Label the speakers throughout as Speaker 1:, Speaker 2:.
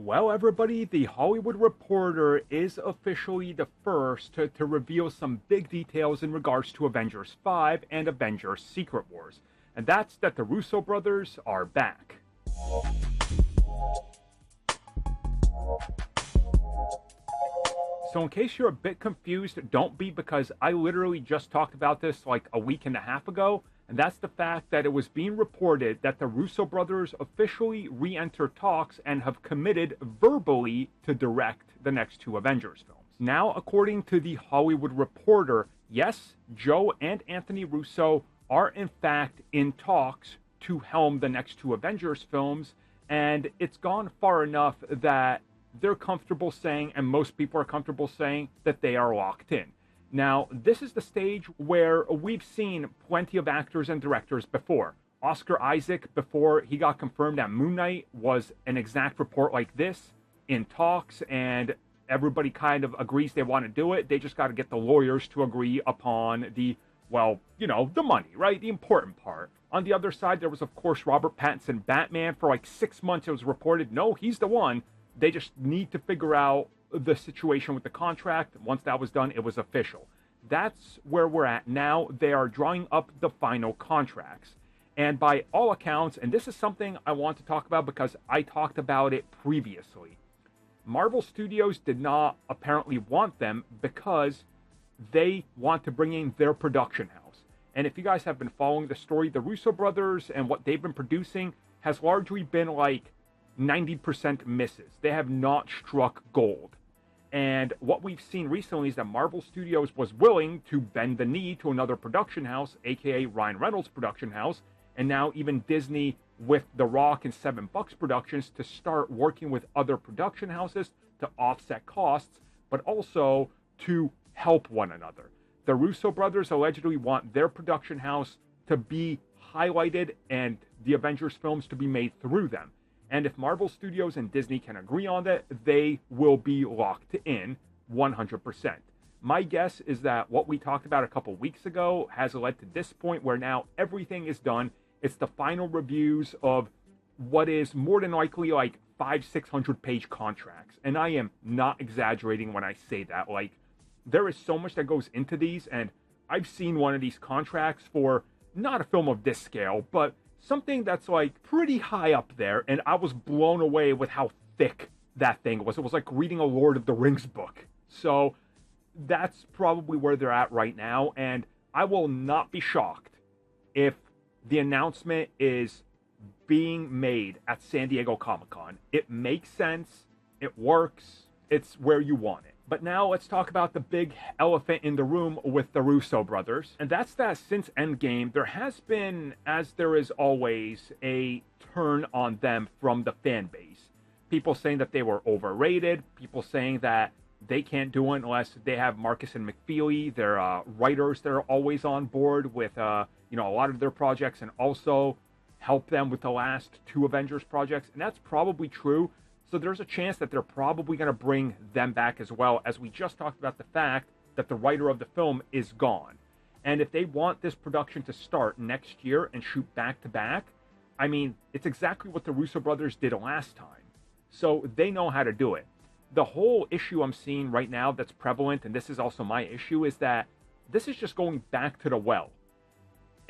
Speaker 1: Well, everybody, the Hollywood Reporter is officially the first to reveal some big details in regards to Avengers 5 and Avengers Secret Wars. And that's that the Russo brothers are back. So in case you're a bit confused, don't be, because I literally just talked about this like a week and a half ago. And that's the fact that it was being reported that the Russo brothers officially re-enter talks and have committed verbally to direct the next two Avengers films. Now, according to the Hollywood Reporter, yes, Joe and Anthony Russo are in fact in talks to helm the next two Avengers films, and it's gone far enough that they're comfortable saying, and most people are comfortable saying, that they are locked in. Now, this is the stage where we've seen plenty of actors and directors before. Oscar Isaac, before he got confirmed at Moon Knight, was an exact report like this, in talks, and everybody kind of agrees they want to do it. They just got to get the lawyers to agree upon the, well, the money, right? The important part. On the other side, there was, of course, Robert Pattinson Batman. For like 6 months, it was reported, no, he's the one. They just need to figure out the situation with the contract. Once that was done, it was official. That's where we're at now. They are drawing up the final contracts. And by all accounts, and this is something I want to talk about because I talked about it previously, Marvel Studios did not apparently want them because they want to bring in their production house. And if you guys have been following the story, the Russo brothers and what they've been producing has largely been like 90% misses. They have not struck gold. And what we've seen recently is that Marvel Studios was willing to bend the knee to another production house, aka Ryan Reynolds' production house, and now even Disney with The Rock and Seven Bucks Productions to start working with other production houses to offset costs, but also to help one another. The Russo brothers allegedly want their production house to be highlighted and the Avengers films to be made through them. And if Marvel Studios and Disney can agree on that, they will be locked in 100%. My guess is that what we talked about a couple weeks ago has led to this point where now everything is done. It's the final reviews of what is more than likely like 500-600 page contracts. And I am not exaggerating when I say that. Like, there is so much that goes into these, and I've seen one of these contracts for not a film of this scale, but something that's like pretty high up there, and I was blown away with how thick that thing was. It was like reading a Lord of the Rings book. So that's probably where they're at right now, and I will not be shocked if the announcement is being made at San Diego Comic-Con. It makes sense, it works, it's where you want it. But now let's talk about the big elephant in the room with the Russo brothers. And that's that since Endgame, there has been, as there is always, a turn on them from the fan base. People saying that they were overrated. People saying that they can't do it unless they have Marcus and McFeely. They're writers that are always on board with a lot of their projects, and also help them with the last two Avengers projects. And that's probably true. So there's a chance that they're probably going to bring them back as well, as we just talked about the fact that the writer of the film is gone. And if they want this production to start next year and shoot back to back, I mean, it's exactly what the Russo brothers did last time. So they know how to do it. The whole issue I'm seeing right now that's prevalent, and this is also my issue, is that this is just going back to the well.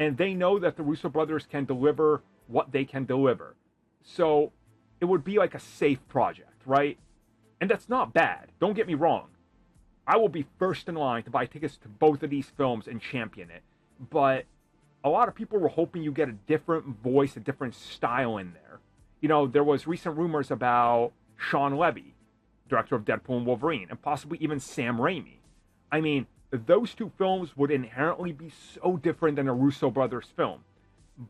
Speaker 1: And they know that the Russo brothers can deliver what they can deliver. So it would be like a safe project, right? And that's not bad. Don't get me wrong. I will be first in line to buy tickets to both of these films and champion it. But a lot of people were hoping you get a different voice, a different style in there. There was recent rumors about Sean Levy, director of Deadpool and Wolverine, and possibly even Sam Raimi. I mean, those two films would inherently be so different than a Russo brothers film.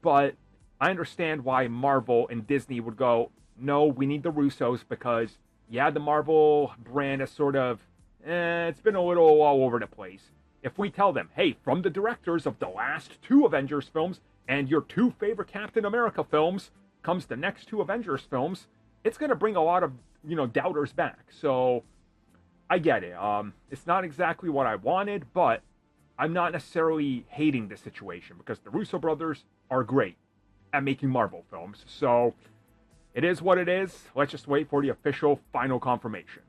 Speaker 1: But I understand why Marvel and Disney would go, no, we need the Russos because, yeah, the Marvel brand is sort of, it's been a little all over the place. If we tell them, hey, from the directors of the last two Avengers films and your two favorite Captain America films comes the next two Avengers films, it's going to bring a lot of, doubters back. So I get it. It's not exactly what I wanted, but I'm not necessarily hating the situation because the Russo brothers are great at making Marvel films. So It is what it is. Let's just wait for the official final confirmation.